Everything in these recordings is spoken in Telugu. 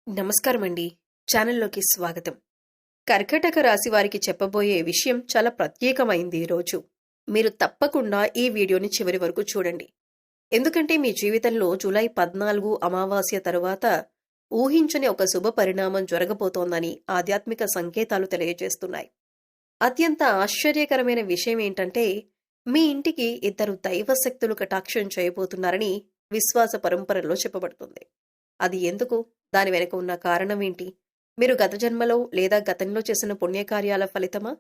నమస్కారం అండి. ఛానల్లోకి స్వాగతం. కర్కాటక రాశి వారికి చెప్పబోయే విషయం చాలా ప్రత్యేకమైంది ఈరోజు. మీరు తప్పకుండా ఈ వీడియోని చివరి వరకు చూడండి. ఎందుకంటే మీ జీవితంలో జూలై 14 అమావాస్య తరువాత ఊహించని ఒక శుభ పరిణామం జరగబోతోందని ఆధ్యాత్మిక సంకేతాలు తెలియజేస్తున్నాయి. అత్యంత ఆశ్చర్యకరమైన విషయం ఏంటంటే మీ ఇంటికి ఇద్దరు దైవశక్తులు కటాక్షం చేయబోతున్నారని విశ్వాస పరంపరలో చెప్పబడుతుంది. అది ఎందుకు? దాని వెనుక ఉన్న కారణం ఏంటి? మీరు గత జన్మలో లేదా గతంలో చేసిన పుణ్యకార్యాల ఫలితమా?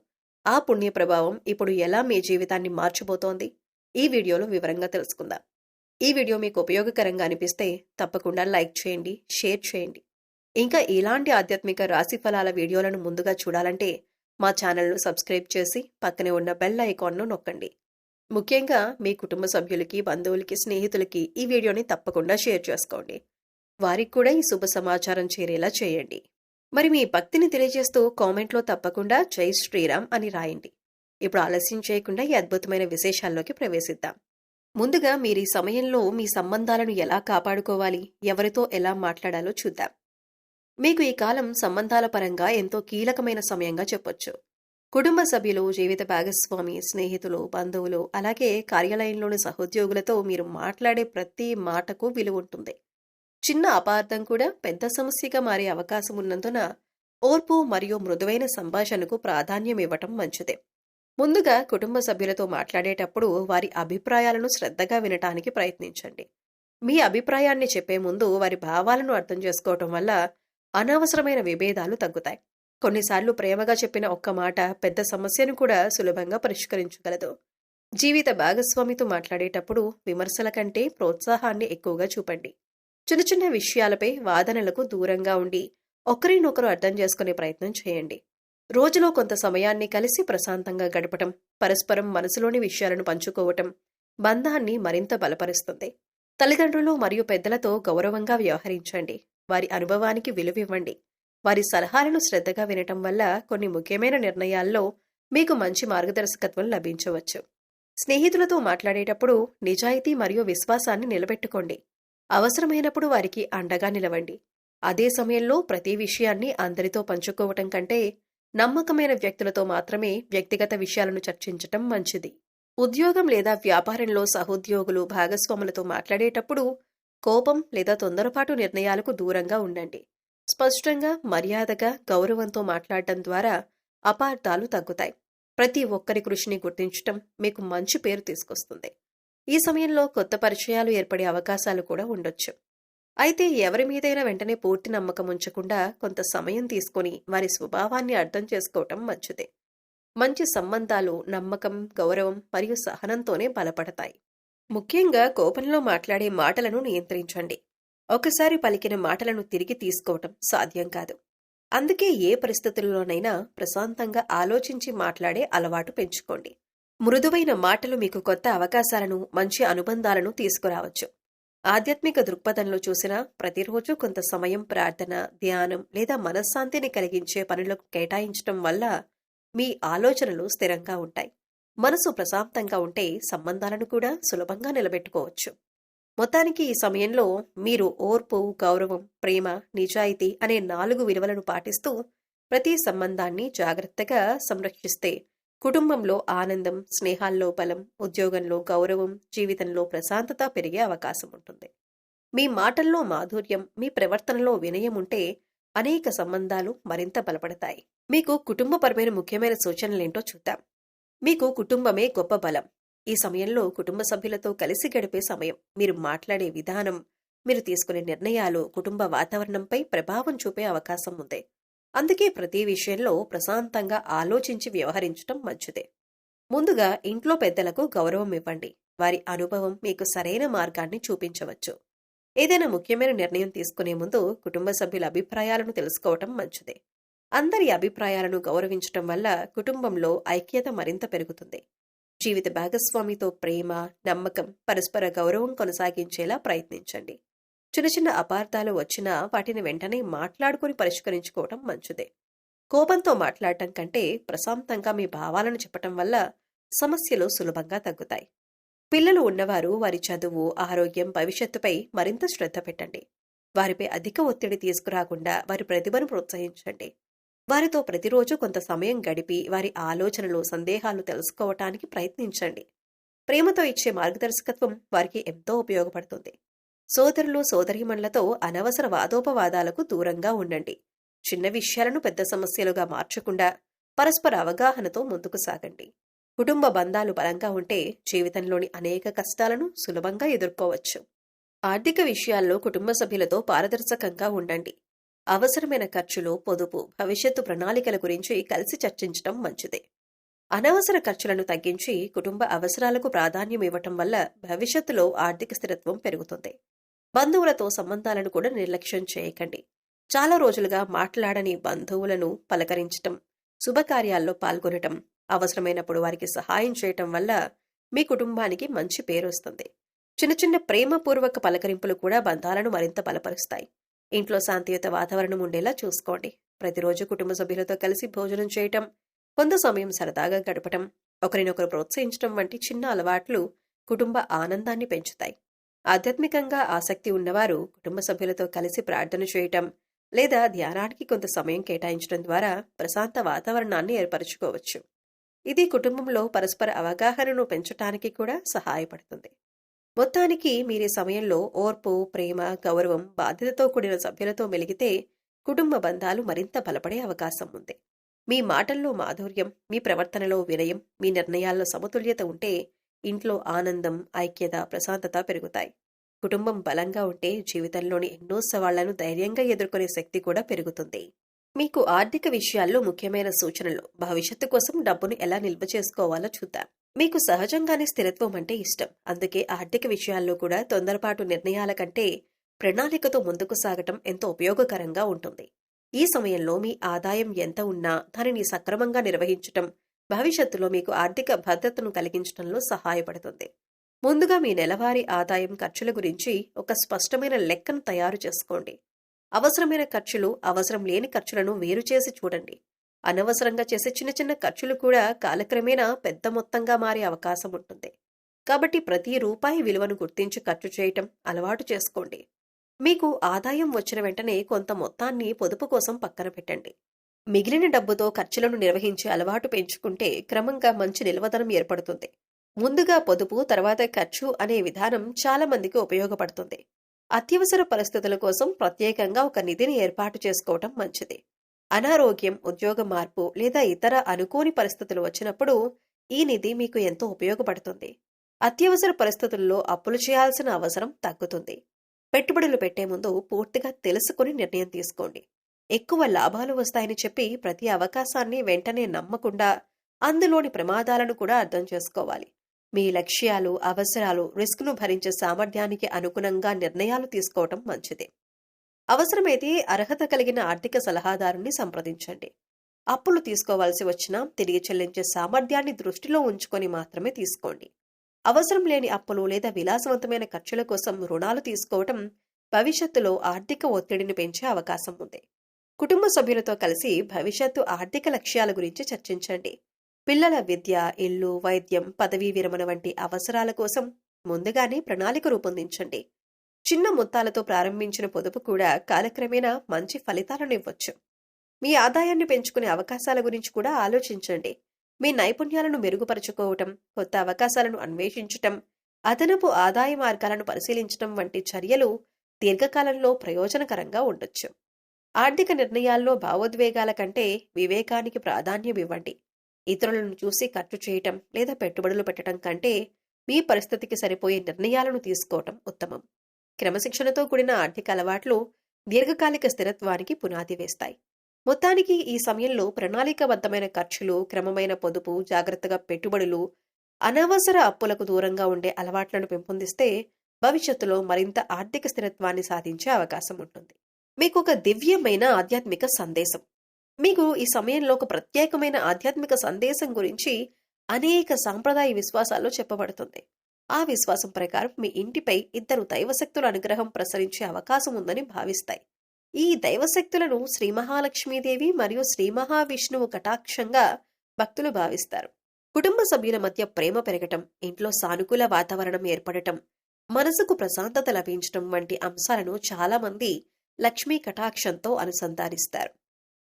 ఆ పుణ్య ప్రభావం ఇప్పుడు ఎలా మీ జీవితాన్ని మార్చబోతోంది? ఈ వీడియోలో వివరంగా తెలుసుకుందాం. ఈ వీడియో మీకు ఉపయోగకరంగా అనిపిస్తే తప్పకుండా లైక్ చేయండి, షేర్ చేయండి. ఇంకా ఇలాంటి ఆధ్యాత్మిక రాశి ఫలాల వీడియోలను ముందుగా చూడాలంటే మా ఛానల్ను సబ్స్క్రైబ్ చేసి పక్కనే ఉన్న బెల్ ఐకాన్ను నొక్కండి. ముఖ్యంగా మీ కుటుంబ సభ్యులకి, బంధువులకి, స్నేహితులకి ఈ వీడియోని తప్పకుండా షేర్ చేసుకోండి. వారికి కూడా ఈ శుభ సమాచారం చేరేలా చేయండి. మరి మీ భక్తిని తెలియజేస్తూ కామెంట్లో తప్పకుండా జై శ్రీరామ్ అని రాయండి. ఇప్పుడు ఆలస్యం చేయకుండా ఈ అద్భుతమైన విశేషాల్లోకి ప్రవేశిద్దాం. ముందుగా మీరు ఈ సమయంలో మీ సంబంధాలను ఎలా కాపాడుకోవాలి, ఎవరితో ఎలా మాట్లాడాలో చూద్దాం. మీకు ఈ కాలం సంబంధాల పరంగా ఎంతో కీలకమైన సమయంగా చెప్పొచ్చు. కుటుంబ సభ్యులు, జీవిత భాగస్వామి, స్నేహితులు, బంధువులు, అలాగే కార్యాలయంలోని సహోద్యోగులతో మీరు మాట్లాడే ప్రతి మాటకు విలువ ఉంటుంది. చిన్న అపార్థం కూడా పెద్ద సమస్యగా మారే అవకాశం ఉన్నందున ఓర్పు మరియు మృదువైన సంభాషణకు ప్రాధాన్యం ఇవ్వటం మంచిదే. ముందుగా కుటుంబ సభ్యులతో మాట్లాడేటప్పుడు వారి అభిప్రాయాలను శ్రద్ధగా వినటానికి ప్రయత్నించండి. మీ అభిప్రాయాన్ని చెప్పే ముందు వారి భావాలను అర్థం చేసుకోవటం వల్ల అనవసరమైన విభేదాలు తగ్గుతాయి. కొన్నిసార్లు ప్రేమగా చెప్పిన ఒక్క మాట పెద్ద సమస్యను కూడా సులభంగా పరిష్కరించగలదు. జీవిత భాగస్వామితో మాట్లాడేటప్పుడు విమర్శల కంటే ప్రోత్సాహాన్ని ఎక్కువగా చూపండి. చిన్న చిన్న విషయాలపై వాదనలకు దూరంగా ఉండి ఒకరినొకరు అర్థం చేసుకునే ప్రయత్నం చేయండి. రోజులో కొంత సమయాన్ని కలిసి ప్రశాంతంగా గడపటం, పరస్పరం మనసులోని విషయాలను పంచుకోవటం బంధాన్ని మరింత బలపరుస్తుంది. తల్లిదండ్రులు మరియు పెద్దలతో గౌరవంగా వ్యవహరించండి. వారి అనుభవానికి విలువివ్వండి. వారి సలహాలను శ్రద్ధగా వినటం వల్ల కొన్ని ముఖ్యమైన నిర్ణయాల్లో మీకు మంచి మార్గదర్శకత్వం లభించవచ్చు. స్నేహితులతో మాట్లాడేటప్పుడు నిజాయితీ మరియు విశ్వాసాన్ని నిలబెట్టుకోండి. అవసరమైనప్పుడు వారికి అండగా నిలవండి. అదే సమయంలో ప్రతి విషయాన్ని అందరితో పంచుకోవటం కంటే నమ్మకమైన వ్యక్తులతో మాత్రమే వ్యక్తిగత విషయాలను చర్చించటం మంచిది. ఉద్యోగం లేదా వ్యాపారంలో సహోద్యోగులు, భాగస్వాములతో మాట్లాడేటప్పుడు కోపం లేదా తొందరపాటు నిర్ణయాలకు దూరంగా ఉండండి. స్పష్టంగా, మర్యాదగా, గౌరవంతో మాట్లాడటం ద్వారా అపార్థాలు తగ్గుతాయి. ప్రతి ఒక్కరి కృషిని గుర్తించటం మీకు మంచి పేరు తీసుకొస్తుంది. ఈ సమయంలో కొత్త పరిచయాలు ఏర్పడే అవకాశాలు కూడా ఉండొచ్చు. అయితే ఎవరి మీదైనా వెంటనే పూర్తి నమ్మకం ఉంచకుండా కొంత సమయం తీసుకొని వారి స్వభావాన్ని అర్థం చేసుకోవటం మంచిదే. మంచి సంబంధాలు నమ్మకం, గౌరవం మరియు సహనంతోనే బలపడతాయి. ముఖ్యంగా కోపంలో మాట్లాడే మాటలను నియంత్రించండి. ఒకసారి పలికిన మాటలను తిరిగి తీసుకోవటం సాధ్యం కాదు. అందుకే ఏ పరిస్థితుల్లోనైనా ప్రశాంతంగా ఆలోచించి మాట్లాడే అలవాటు పెంచుకోండి. మృదువైన మాటలు మీకు కొత్త అవకాశాలను, మంచి అనుబంధాలను తీసుకురావచ్చు. ఆధ్యాత్మిక దృక్పథంలో చూసినా ప్రతిరోజు కొంత సమయం ప్రార్థన, ధ్యానం లేదా మనశ్శాంతిని కలిగించే పనులకు కేటాయించడం వల్ల మీ ఆలోచనలు స్థిరంగా ఉంటాయి. మనసు ప్రశాంతంగా ఉంటే సంబంధాలను కూడా సులభంగా నిలబెట్టుకోవచ్చు. మొత్తానికి ఈ సమయంలో మీరు ఓర్పు, గౌరవం, ప్రేమ, నిజాయితీ అనే 4 విలువలను పాటిస్తూ ప్రతి సంబంధాన్ని జాగ్రత్తగా సంరక్షిస్తే కుటుంబంలో ఆనందం, స్నేహాల్లో బలం, ఉద్యోగంలో గౌరవం, జీవితంలో ప్రశాంతత పెరిగే అవకాశం ఉంటుంది. మీ మాటల్లో మాధుర్యం, మీ ప్రవర్తనలో వినయం ఉంటే అనేక సంబంధాలు మరింత బలపడతాయి. మీకు కుటుంబపరమైన ముఖ్యమైన సూచనలేంటో చూద్దాం. మీకు కుటుంబమే గొప్ప బలం. ఈ సమయంలో కుటుంబ సభ్యులతో కలిసి గడిపే సమయం. మీరు మాట్లాడే విధానం, మీరు తీసుకునే నిర్ణయాలు కుటుంబ వాతావరణంపై ప్రభావం చూపే అవకాశం ఉంది. అందుకే ప్రతి విషయంలో ప్రశాంతంగా ఆలోచించి వ్యవహరించటం మంచిదే. ముందుగా ఇంట్లో పెద్దలకు గౌరవం ఇవ్వండి. వారి అనుభవం మీకు సరైన మార్గాన్ని చూపించవచ్చు. ఏదైనా ముఖ్యమైన నిర్ణయం తీసుకునే ముందు కుటుంబ సభ్యుల అభిప్రాయాలను తెలుసుకోవటం మంచిదే. అందరి అభిప్రాయాలను గౌరవించటం వల్ల కుటుంబంలో ఐక్యత మరింత పెరుగుతుంది. జీవిత భాగస్వామితో ప్రేమ, నమ్మకం, పరస్పర గౌరవం కొనసాగించేలా ప్రయత్నించండి. చిన్న చిన్న అపార్థాలు వచ్చినా వాటిని వెంటనే మాట్లాడుకుని పరిష్కరించుకోవటం మంచిదే. కోపంతో మాట్లాడటం కంటే ప్రశాంతంగా మీ భావాలను చెప్పటం వల్ల సమస్యలు సులభంగా తగ్గుతాయి. పిల్లలు ఉన్నవారు వారి చదువు, ఆరోగ్యం, భవిష్యత్తుపై మరింత శ్రద్ధ పెట్టండి. వారిపై అధిక ఒత్తిడి తీసుకురాకుండా వారి ప్రతిభను ప్రోత్సహించండి. వారితో ప్రతిరోజు కొంత సమయం గడిపి వారి ఆలోచనలు, సందేహాలు తెలుసుకోవటానికి ప్రయత్నించండి. ప్రేమతో ఇచ్చే మార్గదర్శకత్వం వారికి ఎంతో ఉపయోగపడుతుంది. సోదరులు, సోదరీమణులతో అనవసర వాదోపవాదాలకు దూరంగా ఉండండి. చిన్న విషయాలను పెద్ద సమస్యలుగా మార్చకుండా పరస్పర అవగాహనతో ముందుకు సాగండి. కుటుంబ బంధాలు బలంగా ఉంటే జీవితంలోని అనేక కష్టాలను సులభంగా ఎదుర్కోవచ్చు. ఆర్థిక విషయాల్లో కుటుంబ సభ్యులతో పారదర్శకంగా ఉండండి. అవసరమైన ఖర్చులు, పొదుపు, భవిష్యత్తు ప్రణాళికల గురించి కలిసి చర్చించడం మంచిదే. అనవసర ఖర్చులను తగ్గించి కుటుంబ అవసరాలకు ప్రాధాన్యం ఇవ్వటం వల్ల భవిష్యత్తులో ఆర్థిక స్థిరత్వం పెరుగుతుంది. బంధువులతో సంబంధాలను కూడా నిర్లక్ష్యం చేయకండి. చాలా రోజులుగా మాట్లాడని బంధువులను పలకరించటం, శుభకార్యాల్లో పాల్గొనటం, అవసరమైనప్పుడు వారికి సహాయం చేయటం వల్ల మీ కుటుంబానికి మంచి పేరు వస్తుంది. చిన్న చిన్న ప్రేమపూర్వక పలకరింపులు కూడా బంధాలను మరింత బలపరుస్తాయి. ఇంట్లో శాంతియుత వాతావరణం ఉండేలా చూసుకోండి. ప్రతిరోజు కుటుంబ సభ్యులతో కలిసి భోజనం చేయటం, కొంత సమయం సరదాగా గడపటం, ఒకరినొకరు ప్రోత్సహించడం వంటి చిన్న అలవాట్లు కుటుంబ ఆనందాన్ని పెంచుతాయి. ఆధ్యాత్మికంగా ఆసక్తి ఉన్నవారు కుటుంబ సభ్యులతో కలిసి ప్రార్థన చేయటం లేదా ధ్యానానికి కొంత సమయం కేటాయించడం ద్వారా ప్రశాంత వాతావరణాన్ని ఏర్పరచుకోవచ్చు. ఇది కుటుంబంలో పరస్పర అవగాహనను పెంచటానికి కూడా సహాయపడుతుంది. మొత్తానికి మీరీ సమయంలో ఓర్పు, ప్రేమ, గౌరవం, బాధ్యతతో కూడిన సభ్యులతో మెలిగితే కుటుంబ బంధాలు మరింత బలపడే అవకాశం ఉంది. మీ మాటల్లో మాధుర్యం, మీ ప్రవర్తనలో వినయం, మీ నిర్ణయాల్లో సమతుల్యత ఉంటే ఇంట్లో ఆనందం, ఐక్యత, ప్రశాంతత పెరుగుతాయి. కుటుంబం బలంగా ఉంటే జీవితంలోని ఎన్నో సవాళ్లను ధైర్యంగా ఎదుర్కొనే శక్తి కూడా పెరుగుతుంది. మీకు ఆర్థిక విషయాల్లో ముఖ్యమైన సూచనలు. భవిష్యత్తు కోసం డబ్బును ఎలా నిల్వ చేసుకోవాలో చూద్దాం. మీకు సహజంగానే స్థిరత్వం అంటే ఇష్టం. అందుకే ఆర్థిక విషయాల్లో కూడా తొందరపాటు నిర్ణయాల కంటే ప్రణాళికతో ముందుకు సాగటం ఎంతో ఉపయోగకరంగా ఉంటుంది. ఈ సమయంలో మీ ఆదాయం ఎంత ఉన్నా దానిని సక్రమంగా నిర్వహించటం భవిష్యత్తులో మీకు ఆర్థిక భద్రతను కలిగించడంలో సహాయపడుతుంది. ముందుగా మీ నెలవారీ ఆదాయం, ఖర్చుల గురించి ఒక స్పష్టమైన లెక్కను తయారు చేసుకోండి. అవసరమైన ఖర్చులు, అవసరం లేని ఖర్చులను వేరు చేసి చూడండి. అనవసరంగా చేసే చిన్న చిన్న ఖర్చులు కూడా కాలక్రమేణా పెద్ద మొత్తంగా మారే అవకాశం ఉంటుంది. కాబట్టి ప్రతి రూపాయి విలువను గుర్తించి ఖర్చు చేయటం అలవాటు చేసుకోండి. మీకు ఆదాయం వచ్చిన వెంటనే కొంత మొత్తాన్ని పొదుపు కోసం పక్కన పెట్టండి. మిగిలిన డబ్బుతో ఖర్చులను నిర్వహించే అలవాటు పెంచుకుంటే క్రమంగా మంచి నిల్వధనం ఏర్పడుతుంది. ముందుగా పొదుపు, తర్వాత ఖర్చు అనే విధానం చాలా మందికి ఉపయోగపడుతుంది. అత్యవసర పరిస్థితుల కోసం ప్రత్యేకంగా ఒక నిధిని ఏర్పాటు చేసుకోవటం మంచిది. అనారోగ్యం, ఉద్యోగ మార్పు లేదా ఇతర అనుకోని పరిస్థితులు వచ్చినప్పుడు ఈ నిధి మీకు ఎంతో ఉపయోగపడుతుంది. అత్యవసర పరిస్థితుల్లో అప్పులు చేయాల్సిన అవసరం తగ్గుతుంది. పెట్టుబడులు పెట్టే ముందు పూర్తిగా తెలుసుకుని నిర్ణయం తీసుకోండి. ఎక్కువ లాభాలు వస్తాయని చెప్పి ప్రతి అవకాశాన్ని వెంటనే నమ్మకుండా అందులోని ప్రమాదాలను కూడా అర్థం చేసుకోవాలి. మీ లక్ష్యాలు, అవసరాలు, రిస్క్ను భరించే సామర్థ్యానికి అనుగుణంగా నిర్ణయాలు తీసుకోవటం మంచిది. అవసరమైతే అర్హత కలిగిన ఆర్థిక సలహాదారుని సంప్రదించండి. అప్పులు తీసుకోవాల్సి వచ్చినా తిరిగి చెల్లించే సామర్థ్యాన్ని దృష్టిలో ఉంచుకొని మాత్రమే తీసుకోండి. అవసరం లేని అప్పులు లేదా విలాసవంతమైన ఖర్చుల కోసం రుణాలు తీసుకోవటం భవిష్యత్తులో ఆర్థిక ఒత్తిడిని పెంచే అవకాశం ఉంది. కుటుంబ సభ్యులతో కలిసి భవిష్యత్తు ఆర్థిక లక్ష్యాల గురించి చర్చించండి. పిల్లల విద్య, ఇల్లు, వైద్యం, పదవీ విరమణ వంటి అవసరాల కోసం ముందుగానే ప్రణాళిక రూపొందించండి. చిన్న మొత్తాలతో ప్రారంభించిన పొదుపు కూడా కాలక్రమేణా మంచి ఫలితాలను ఇవ్వచ్చు. మీ ఆదాయాన్ని పెంచుకునే అవకాశాల గురించి కూడా ఆలోచించండి. మీ నైపుణ్యాలను మెరుగుపరుచుకోవటం, కొత్త అవకాశాలను అన్వేషించటం, అదనపు ఆదాయ మార్గాలను పరిశీలించటం వంటి చర్యలు దీర్ఘకాలంలో ప్రయోజనకరంగా ఉండొచ్చు. ఆర్థిక నిర్ణయాల్లో భావోద్వేగాల కంటే వివేకానికి ప్రాధాన్యం ఇవ్వండి. ఇతరులను చూసి ఖర్చు చేయటం లేదా పెట్టుబడులు పెట్టడం కంటే మీ పరిస్థితికి సరిపోయే నిర్ణయాలను తీసుకోవటం ఉత్తమం. క్రమశిక్షణతో కూడిన ఆర్థిక అలవాట్లు దీర్ఘకాలిక స్థిరత్వానికి పునాది వేస్తాయి. మొత్తానికి ఈ సమయంలో ప్రణాళికాబద్ధమైన ఖర్చులు, క్రమమైన పొదుపు, జాగ్రత్తగా పెట్టుబడులు, అనవసర అప్పులకు దూరంగా ఉండే అలవాట్లను పెంపొందిస్తే భవిష్యత్తులో మరింత ఆర్థిక స్థిరత్వాన్ని సాధించే అవకాశం ఉంటుంది. మీకు ఒక దివ్యమైన ఆధ్యాత్మిక సందేశం. మీకు ఈ సమయంలో ఒక ప్రత్యేకమైన ఆధ్యాత్మిక సందేశం గురించి అనేక సాంప్రదాయ విశ్వాసాల్లో చెప్పబడుతుంది. ఆ విశ్వాసం ప్రకారం మీ ఇంటిపై ఇద్దరు దైవశక్తుల అనుగ్రహం ప్రసరించే అవకాశం ఉందని భావిస్తాయి. ఈ దైవశక్తులను శ్రీ మహాలక్ష్మీదేవి మరియు శ్రీ మహావిష్ణువు కటాక్షంగా భక్తులు భావిస్తారు. కుటుంబ సభ్యుల మధ్య ప్రేమ పెరగటం, ఇంట్లో సానుకూల వాతావరణం ఏర్పడటం, మనసుకు ప్రశాంతత లభించడం వంటి అంశాలను చాలామంది లక్ష్మీ కటాక్షంతో అనుసంధానిస్తారు.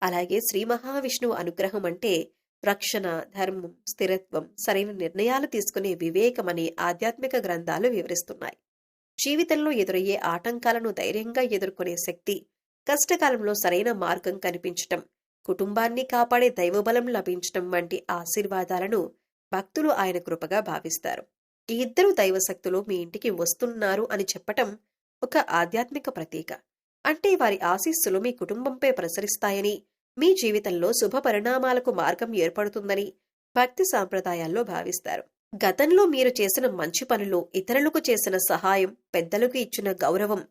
అలాగే శ్రీ మహావిష్ణువు అనుగ్రహం అంటే రక్షణ, ధర్మం, స్థిరత్వం, సరైన నిర్ణయాలు తీసుకునే వివేకమని ఆధ్యాత్మిక గ్రంథాలు వివరిస్తున్నాయి. జీవితంలో ఎదురయ్యే ఆటంకాలను ధైర్యంగా ఎదుర్కొనే శక్తి, కష్టకాలంలో సరైన మార్గం కనిపించటం, కుటుంబాన్ని కాపాడే దైవబలం లభించటం వంటి ఆశీర్వాదాలను భక్తులు ఆయన కృపగా భావిస్తారు. ఈ ఇద్దరు దైవశక్తులు మీ ఇంటికి వస్తున్నారు అని చెప్పటం ఒక ఆధ్యాత్మిక ప్రతీక. అంటే వారి ఆశీస్సులు మీ కుటుంబంపై ప్రసరిస్తాయని, మీ జీవితంలో శుభ పరిణామాలకు మార్గం ఏర్పడుతుందని భక్తి సాంప్రదాయాల్లో భావిస్తారు. గతంలో మీరు చేసిన మంచి పనులు, ఇతరులకు చేసిన సహాయం, పెద్దలకు ఇచ్చిన గౌరవం,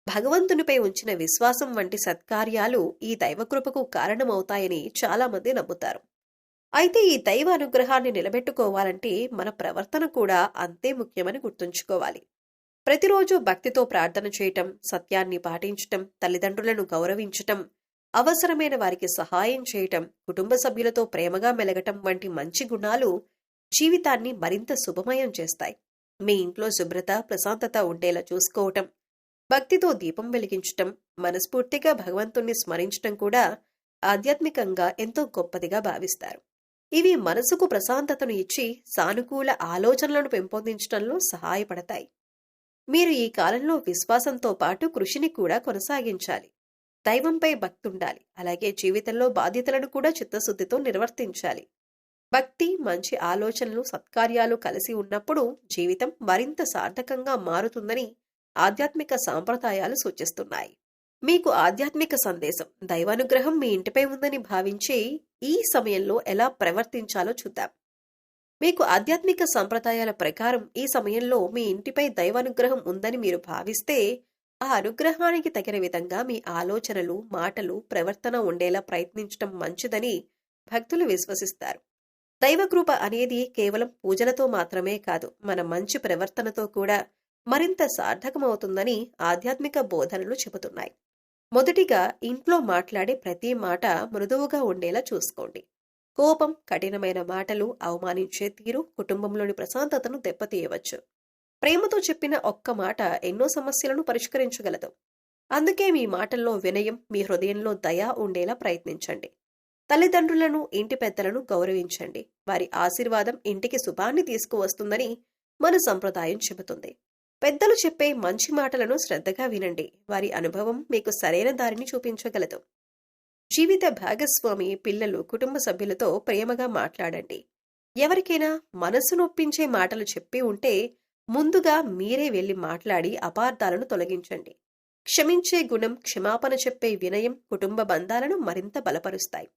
భగవంతునిపై ఉంచిన విశ్వాసం వంటి సత్కార్యాలు ఈ దైవకృపకు కారణమవుతాయని చాలామంది నమ్ముతారు. అయితే ఈ దైవ అనుగ్రహాన్ని నిలబెట్టుకోవాలంటే మన ప్రవర్తన కూడా అంతే ముఖ్యమని గుర్తుంచుకోవాలి. ప్రతిరోజు భక్తితో ప్రార్థన చేయటం, సత్యాన్ని పాటించటం, తల్లిదండ్రులను గౌరవించటం, అవసరమైన వారికి సహాయం చేయటం, కుటుంబ సభ్యులతో ప్రేమగా మెలగటం వంటి మంచి గుణాలు జీవితాన్ని మరింత శుభమయం చేస్తాయి. మీ ఇంట్లో శుభ్రత, ప్రశాంతత ఉండేలా చూసుకోవటం, భక్తితో దీపం వెలిగించటం, మనస్ఫూర్తిగా భగవంతుణ్ణి స్మరించటం కూడా ఆధ్యాత్మికంగా ఎంతో గొప్పదిగా భావిస్తారు. ఇవి మనసుకు ప్రశాంతతను ఇచ్చి సానుకూల ఆలోచనలను పెంపొందించడంలో సహాయపడతాయి. మీరు ఈ కాలంలో విశ్వాసంతో పాటు కృషిని కూడా కొనసాగించాలి. దైవంపై భక్తుండాలి. అలాగే జీవితంలో బాధ్యతలను కూడా చిత్తశుద్ధితో నిర్వర్తించాలి. భక్తి, మంచి ఆలోచనలు, సత్కార్యాలు కలిసి ఉన్నప్పుడు జీవితం మరింత సార్థకంగా మారుతుందని ఆధ్యాత్మిక సాంప్రదాయాలు సూచిస్తున్నాయి. మీకు ఆధ్యాత్మిక సందేశం, దైవానుగ్రహం మీ ఇంటిపై ఉందని భావించి ఈ సమయంలో ఎలా ప్రవర్తించాలో చూద్దాం. మీకు ఆధ్యాత్మిక సంప్రదాయాల ప్రకారం ఈ సమయంలో మీ ఇంటిపై దైవానుగ్రహం ఉందని మీరు భావిస్తే ఆ అనుగ్రహానికి తగిన విధంగా మీ ఆలోచనలు, మాటలు, ప్రవర్తన ఉండేలా ప్రయత్నించడం మంచిదని భక్తులు విశ్వసిస్తారు. దైవకృప అనేది కేవలం పూజలతో మాత్రమే కాదు, మన మంచి ప్రవర్తనతో కూడా మరింత సార్థకమవుతుందని ఆధ్యాత్మిక బోధనలు చెబుతున్నాయి. మొదటిగా, ఇంట్లో మాట్లాడే ప్రతి మాట మృదువుగా ఉండేలా చూసుకోండి. కోపం, కఠినమైన మాటలు, అవమానించే తీరు కుటుంబంలోని ప్రశాంతతను దెబ్బతీయవచ్చు. ప్రేమతో చెప్పిన ఒక్క మాట ఎన్నో సమస్యలను పరిష్కరించగలదు. అందుకే మీ మాటల్లో వినయం, మీ హృదయంలో దయ ఉండేలా ప్రయత్నించండి. తల్లిదండ్రులను, ఇంటి పెద్దలను గౌరవించండి. వారి ఆశీర్వాదం ఇంటికి శుభాన్ని తీసుకువస్తుందని మన సంప్రదాయం చెబుతుంది. పెద్దలు చెప్పే మంచి మాటలను శ్రద్ధగా వినండి. వారి అనుభవం మీకు సరైన దారిని చూపించగలదు. జీవిత భాగస్వామి, పిల్లలు, కుటుంబ సభ్యులతో ప్రేమగా మాట్లాడండి. ఎవరికైనా మనసు నొప్పించే మాటలు చెప్పి ఉంటే ముందుగా మీరే వెళ్లి మాట్లాడి అపార్థాలను తొలగించండి. క్షమించే గుణం, క్షమాపణ చెప్పే వినయం కుటుంబ బంధాలను మరింత బలపరుస్తాయి.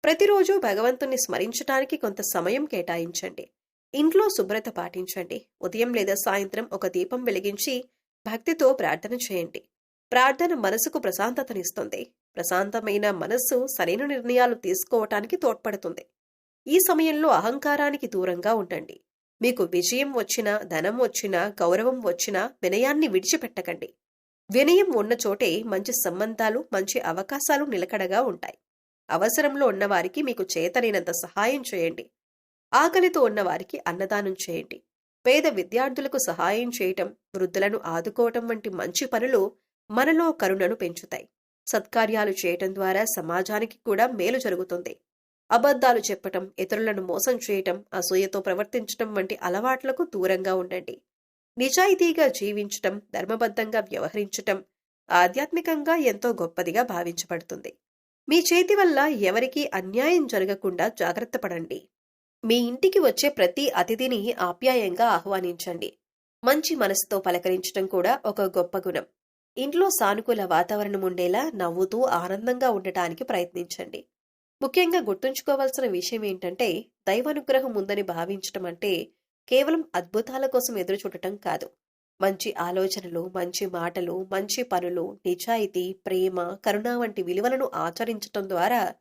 ప్రతిరోజు భగవంతుణ్ణి స్మరించటానికి కొంత సమయం కేటాయించండి. ఇంట్లో శుభ్రత పాటించండి. ఉదయం లేదా సాయంత్రం ఒక దీపం వెలిగించి భక్తితో ప్రార్థన చేయండి. ప్రార్థన మనసుకు ప్రశాంతతనిస్తుంది. ప్రశాంతమైన మనస్సు సరైన నిర్ణయాలు తీసుకోవటానికి తోడ్పడుతుంది. ఈ సమయంలో అహంకారానికి దూరంగా ఉండండి. మీకు విజయం వచ్చినా, ధనం వచ్చినా, గౌరవం వచ్చినా వినయాన్ని విడిచిపెట్టకండి. వినయం ఉన్న చోటే మంచి సంబంధాలు, మంచి అవకాశాలు నిలకడగా ఉంటాయి. అవసరంలో ఉన్నవారికి మీకు చేతనైనంత సహాయం చేయండి. ఆకలితో ఉన్నవారికి అన్నదానం చేయండి. పేద విద్యార్థులకు సహాయం చేయటం, వృద్ధులను ఆదుకోవటం వంటి మంచి పనులు మనలో కరుణను పెంచుతాయి. సత్కార్యాలు చేయటం ద్వారా సమాజానికి కూడా మేలు జరుగుతుంది. అబద్ధాలు చెప్పటం, ఇతరులను మోసం చేయటం, అసూయతో ప్రవర్తించటం వంటి అలవాట్లకు దూరంగా ఉండండి. నిజాయితీగా జీవించటం, ధర్మబద్ధంగా వ్యవహరించటం ఆధ్యాత్మికంగా ఎంతో గొప్పదిగా భావించబడుతుంది. మీ చేతి వల్ల ఎవరికీ అన్యాయం జరగకుండా జాగ్రత్త పడండి. మీ ఇంటికి వచ్చే ప్రతి అతిథిని ఆప్యాయంగా ఆహ్వానించండి. మంచి మనసుతో పలకరించటం కూడా ఒక గొప్ప గుణం. ఇంట్లో సానుకూల వాతావరణం ఉండేలా నవ్వుతూ ఆనందంగా ఉండటానికి ప్రయత్నించండి. ముఖ్యంగా గుర్తుంచుకోవాల్సిన విషయం ఏంటంటే, దైవానుగ్రహం ఉందని భావించటం అంటే కేవలం అద్భుతాల కోసం ఎదురు చూడటం కాదు. మంచి ఆలోచనలు, మంచి మాటలు, మంచి పనులు, నిజాయితీ, ప్రేమ, కరుణ వంటి విలువలను ఆచరించటం ద్వారా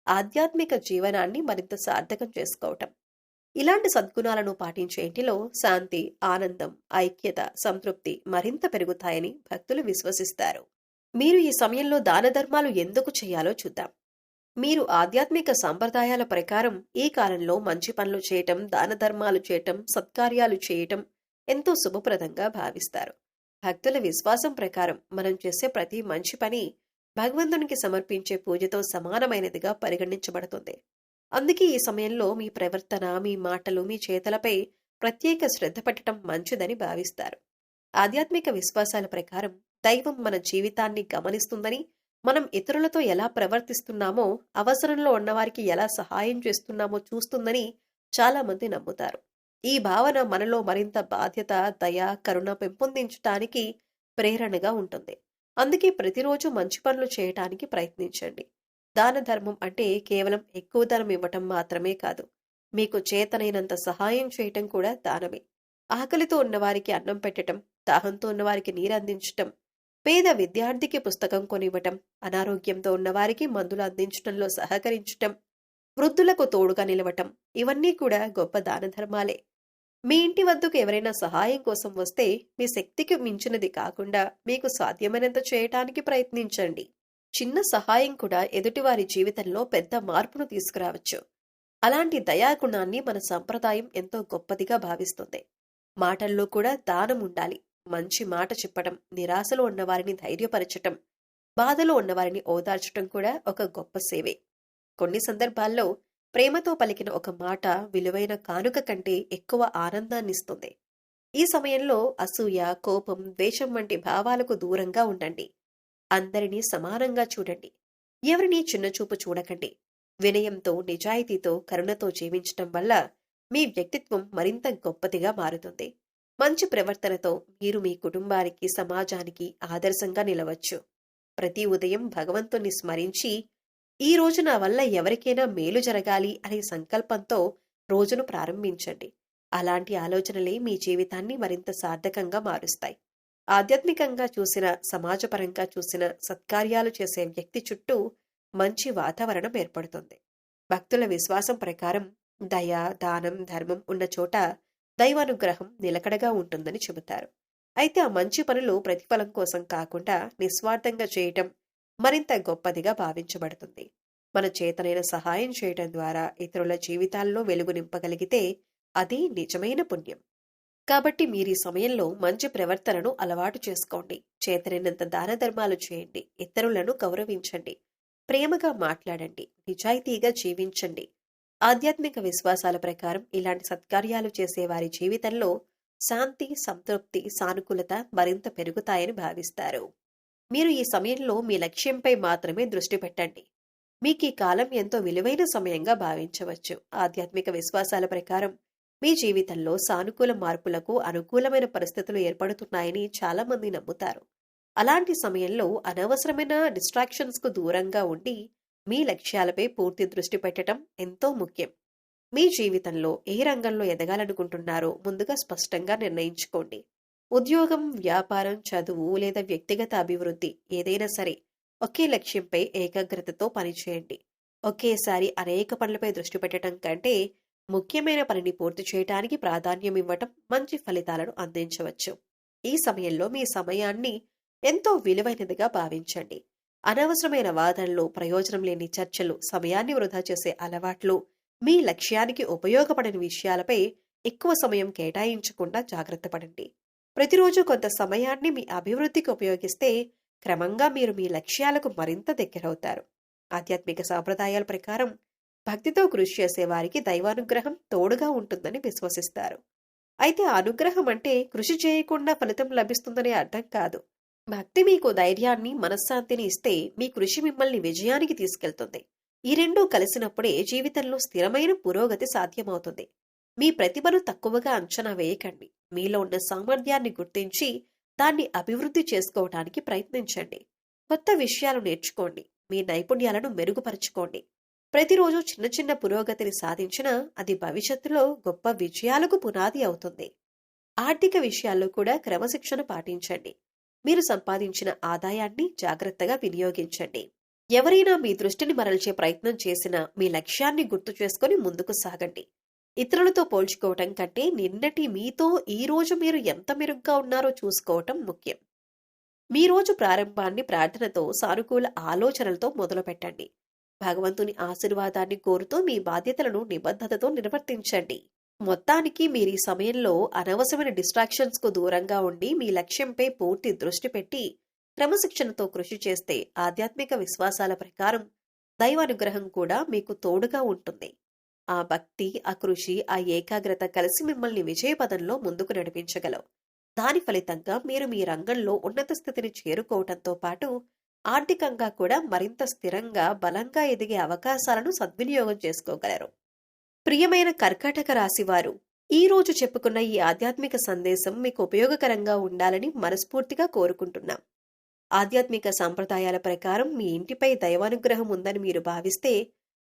ఆధ్యాత్మిక జీవనాన్ని మరింత సార్థకం చేసుకోవటం. ఇలాంటి సద్గుణాలను పాటించే ఇంటిలో శాంతి, ఆనందం, ఐక్యత, సంతృప్తి మరింత పెరుగుతాయని భక్తులు విశ్వసిస్తారు. మీరు ఈ సమయంలో దాన ధర్మాలు ఎందుకు చేయాలో చూద్దాం. మీరు ఆధ్యాత్మిక సంప్రదాయాల ప్రకారం ఈ కాలంలో మంచి పనులు చేయటం, దాన ధర్మాలు చేయటం, సత్కార్యాలు చేయటం, ఎంతో శుభప్రదంగా భావిస్తారు. భక్తుల విశ్వాసం ప్రకారం మనం చేసే ప్రతి మంచి పని భగవంతునికి సమర్పించే పూజతో సమానమైనదిగా పరిగణించబడుతుంది. అందుకే ఈ సమయంలో మీ ప్రవర్తన, మీ మాటలు, మీ చేతలపై ప్రత్యేక శ్రద్ధ పెట్టడం మంచిదని భావిస్తారు. ఆధ్యాత్మిక విశ్వాసాల ప్రకారం దైవం మన జీవితాన్ని గమనిస్తుందని, మనం ఇతరులతో ఎలా ప్రవర్తిస్తున్నామో, అవసరంలో ఉన్నవారికి ఎలా సహాయం చేస్తున్నామో చూస్తుందని చాలామంది నమ్ముతారు. ఈ భావన మనలో మరింత బాధ్యత, దయ, కరుణ పెంపొందించటానికి ప్రేరణగా ఉంటుంది. అందుకే ప్రతిరోజు మంచి పనులు చేయటానికి ప్రయత్నించండి. దాన ధర్మం అంటే కేవలం ఎక్కువ ధనం ఇవ్వటం మాత్రమే కాదు. మీకు చేతనైనంత సహాయం చేయటం కూడా దానమే. ఆకలితో ఉన్నవారికి అన్నం పెట్టటం, దాహంతో ఉన్నవారికి నీరందించటం, పేద విద్యార్థికి పుస్తకం కొనివ్వటం, అనారోగ్యంతో ఉన్నవారికి మందులు అందించటంలో సహకరించటం, వృద్ధులకు తోడుగా నిలవటం, ఇవన్నీ కూడా గొప్ప దాన ధర్మాలే. మీ ఇంటి వద్దకు ఎవరైనా సహాయం కోసం వస్తే మీ శక్తికి మించినది కాకుండా మీకు సాధ్యమైనంత చేయటానికి ప్రయత్నించండి. చిన్న సహాయం కూడా ఎదుటివారి జీవితంలో పెద్ద మార్పును తీసుకురావచ్చు. అలాంటి దయాగుణాన్ని మన సంప్రదాయం ఎంతో గొప్పదిగా భావిస్తుంది. మాటల్లో కూడా దానం ఉండాలి. మంచి మాట చెప్పడం, నిరాశలో ఉన్నవారిని ధైర్యపరచటం, బాధలో ఉన్నవారిని ఓదార్చటం కూడా ఒక గొప్ప సేవే. కొన్ని సందర్భాల్లో ప్రేమతో పలికిన ఒక మాట విలువైన కానుక కంటే ఎక్కువ ఆనందాన్నిస్తుంది. ఈ సమయంలో అసూయ, కోపం, ద్వేషం వంటి భావాలకు దూరంగా ఉండండి. అందరినీ సమానంగా చూడండి. ఎవరినీ చిన్నచూపు చూడకండి. వినయంతో, నిజాయితీతో, కరుణతో జీవించటం వల్ల మీ వ్యక్తిత్వం మరింత గొప్పదిగా మారుతుంది. మంచి ప్రవర్తనతో మీరు మీ కుటుంబానికి, సమాజానికి ఆదర్శంగా నిలవచ్చు. ప్రతి ఉదయం భగవంతుణ్ణి స్మరించి, ఈ రోజు నా వల్ల ఎవరికైనా మేలు జరగాలి అనే సంకల్పంతో రోజును ప్రారంభించండి. అలాంటి ఆలోచనలే మీ జీవితాన్ని మరింత సార్థకంగా మారుస్తాయి. ఆధ్యాత్మికంగా చూసిన, సమాజపరంగా చూసిన సత్కార్యాలు చేసే వ్యక్తి చుట్టూ మంచి వాతావరణం ఏర్పడుతుంది. భక్తుల విశ్వాసం ప్రకారం దయ, దానం, ధర్మం ఉన్న చోట దైవానుగ్రహం నిలకడగా ఉంటుందని చెబుతారు. అయితే ఆ మంచి పనులు ప్రతిఫలం కోసం కాకుండా నిస్వార్థంగా చేయటం మరింత గొప్పదిగా భావించబడుతుంది. మన చేతనైన సహాయం చేయటం ద్వారా ఇతరుల జీవితాల్లో వెలుగు నింపగలిగితే అది నిజమైన పుణ్యం. కాబట్టి మీరు ఈ సమయంలో మంచి ప్రవర్తనను అలవాటు చేసుకోండి. చేతనైనంత దాన ధర్మాలు చేయండి. ఇతరులను గౌరవించండి. ప్రేమగా మాట్లాడండి. నిజాయితీగా జీవించండి. ఆధ్యాత్మిక విశ్వాసాల ప్రకారం ఇలాంటి సత్కార్యాలు చేసే వారి జీవితంలో శాంతి, సంతృప్తి, సానుకూలత మరింత పెరుగుతాయని భావిస్తారు. మీరు ఈ సమయంలో మీ లక్ష్యంపై మాత్రమే దృష్టి పెట్టండి. మీకు ఈ కాలం ఎంతో విలువైన సమయంగా భావించవచ్చు. ఆధ్యాత్మిక విశ్వాసాల ప్రకారం మీ జీవితంలో సానుకూల మార్పులకు అనుకూలమైన పరిస్థితులు ఏర్పడుతున్నాయని చాలా మంది నమ్ముతారు. అలాంటి సమయంలో అనవసరమైన డిస్ట్రాక్షన్స్ కు దూరంగా ఉండి మీ లక్ష్యాలపై పూర్తి దృష్టి పెట్టడం ఎంతో ముఖ్యం. మీ జీవితంలో ఏ రంగంలో ఎదగాలనుకుంటున్నారో ముందుగా స్పష్టంగా నిర్ణయించుకోండి. ఉద్యోగం, వ్యాపారం, చదువు లేదా వ్యక్తిగత అభివృద్ధి ఏదైనా సరే ఒకే లక్ష్యంపై ఏకాగ్రతతో పనిచేయండి. ఒకేసారి అనేక పనులపై దృష్టి పెట్టడం కంటే ముఖ్యమైన పనిని పూర్తి చేయడానికి ప్రాధాన్యం ఇవ్వటం మంచి ఫలితాలను అందించవచ్చు. ఈ సమయంలో మీ సమయాన్ని ఎంతో విలువైనదిగా భావించండి. అనవసరమైన వాదనలు, ప్రయోజనం లేని చర్చలు, సమయాన్ని వృధా చేసే అలవాట్లు, మీ లక్ష్యానికి ఉపయోగపడని విషయాలపై ఎక్కువ సమయం కేటాయించకుండా జాగ్రత్త పడండి. ప్రతిరోజు కొంత సమయాన్ని మీ అభివృద్ధికి ఉపయోగిస్తే క్రమంగా మీరు మీ లక్ష్యాలకు మరింత దగ్గరవుతారు. ఆధ్యాత్మిక సాంప్రదాయాల ప్రకారం భక్తితో కృషి చేసే వారికి దైవానుగ్రహం తోడుగా ఉంటుందని విశ్వసిస్తారు. అయితే ఆ అనుగ్రహం అంటే కృషి చేయకుండా ఫలితం లభిస్తుందనే అర్థం కాదు. భక్తి మీకు ధైర్యాన్ని, మనశ్శాంతిని ఇస్తే మీ కృషి మిమ్మల్ని విజయానికి తీసుకెళ్తుంది. ఈ రెండూ కలిసినప్పుడే జీవితంలో స్థిరమైన పురోగతి సాధ్యమవుతుంది. మీ ప్రతిభను తక్కువగా అంచనా వేయకండి. మీలో ఉన్న సామర్థ్యాన్ని గుర్తించి దాన్ని అభివృద్ధి చేసుకోవటానికి ప్రయత్నించండి. కొత్త విషయాలు నేర్చుకోండి. మీ నైపుణ్యాలను మెరుగుపరచుకోండి. ప్రతిరోజు చిన్న చిన్న పురోగతిని సాధించినా అది భవిష్యత్తులో గొప్ప విజయాలకు పునాది అవుతుంది. ఆర్థిక విషయాల్లో కూడా క్రమశిక్షణ పాటించండి. మీరు సంపాదించిన ఆదాయాన్ని జాగ్రత్తగా వినియోగించండి. ఎవరైనా మీ దృష్టిని మరల్చే ప్రయత్నం చేసినా మీ లక్ష్యాన్ని గుర్తు చేసుకుని ముందుకు సాగండి. ఇతరులతో పోల్చుకోవటం కంటే నిన్నటి మీతో ఈ రోజు మీరు ఎంత మెరుగ్గా ఉన్నారో చూసుకోవటం ముఖ్యం. మీ రోజు ప్రారంభాన్ని ప్రార్థనతో, సానుకూల ఆలోచనలతో మొదలుపెట్టండి. భగవంతుని ఆశీర్వాదాన్ని కోరుతూ మీ బాధ్యతలను నిబద్ధతతో నిర్వర్తించండి. మొత్తానికి మీరు ఈ సమయంలో అనవసరమైన డిస్ట్రాక్షన్స్‌కు దూరంగా ఉండి, మీ లక్ష్యంపై పూర్తి దృష్టి పెట్టి, క్రమశిక్షణతో కృషి చేస్తే ఆధ్యాత్మిక విశ్వాసాల ప్రకారం దైవానుగ్రహం కూడా మీకు తోడుగా ఉంటుంది. ఆ భక్తి, ఆ కృషి, ఆ ఏకాగ్రత కలిసి మిమ్మల్ని విజయపథంలో ముందుకు నడిపించగలవు. దాని ఫలితంగా మీరు మీ రంగంలో ఉన్నత స్థితిని చేరుకోవటంతో పాటు, ఆర్థికంగా కూడా మరింత స్థిరంగా, బలంగా ఎదిగే అవకాశాలను సద్వినియోగం చేసుకోగలరు. ప్రియమైన కర్కాటక రాశివారు, ఈ రోజు చెప్పుకున్న ఈ ఆధ్యాత్మిక సందేశం మీకు ఉపయోగకరంగా ఉండాలని మనస్ఫూర్తిగా కోరుకుంటున్నాం. ఆధ్యాత్మిక సంప్రదాయాల ప్రకారం మీ ఇంటిపై దైవానుగ్రహం ఉందని మీరు భావిస్తే,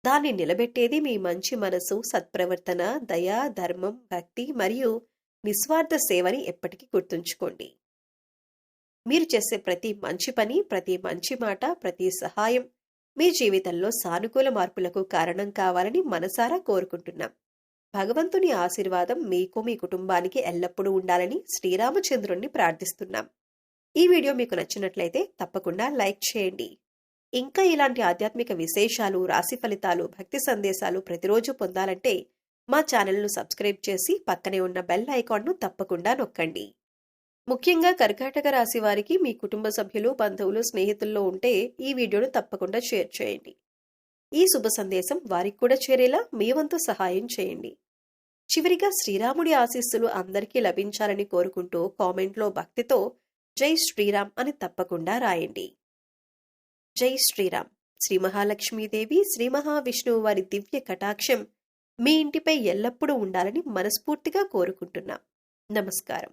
దాన్ని నిలబెట్టేది మీ మంచి మనసు, సత్ప్రవర్తన, దయ, ధర్మం, భక్తి మరియు నిస్వార్థ సేవని ఎప్పటికీ గుర్తుంచుకోండి. మీరు చేసే ప్రతి మంచి పని, ప్రతి మంచి మాట, ప్రతి సహాయం మీ జీవితంలో సానుకూల మార్పులకు కారణం కావాలని మనసారా కోరుకుంటున్నాం. భగవంతుని ఆశీర్వాదం మీకు, మీ కుటుంబానికి ఎల్లప్పుడూ ఉండాలని శ్రీరామచంద్రుణ్ణి ప్రార్థిస్తున్నాం. ఈ వీడియో మీకు నచ్చినట్లయితే తప్పకుండా లైక్ చేయండి. ఇంకా ఇలాంటి ఆధ్యాత్మిక విశేషాలు, రాశి ఫలితాలు, భక్తి సందేశాలు ప్రతిరోజు పొందాలంటే మా ఛానల్ను సబ్స్క్రైబ్ చేసి పక్కనే ఉన్న బెల్ ఐకాన్ను తప్పకుండా నొక్కండి. ముఖ్యంగా కర్కాటక రాశి వారికి మీ కుటుంబ సభ్యులు, బంధువులు, స్నేహితుల్లో ఉంటే ఈ వీడియోను తప్పకుండా షేర్ చేయండి. ఈ శుభ సందేశం వారికి కూడా చేరేలా మీ వంతు సహాయం చేయండి. చివరిగా శ్రీరాముడి ఆశీస్సులు అందరికీ లభించాలని కోరుకుంటూ కామెంట్లో భక్తితో జై శ్రీరామ్ అని తప్పకుండా రాయండి. జై శ్రీరామ్. శ్రీ మహాలక్ష్మీదేవి, శ్రీ మహావిష్ణువు వారి దివ్య కటాక్షం మీ ఇంటిపై ఎల్లప్పుడూ ఉండాలని మనస్ఫూర్తిగా కోరుకుంటున్నాం. నమస్కారం.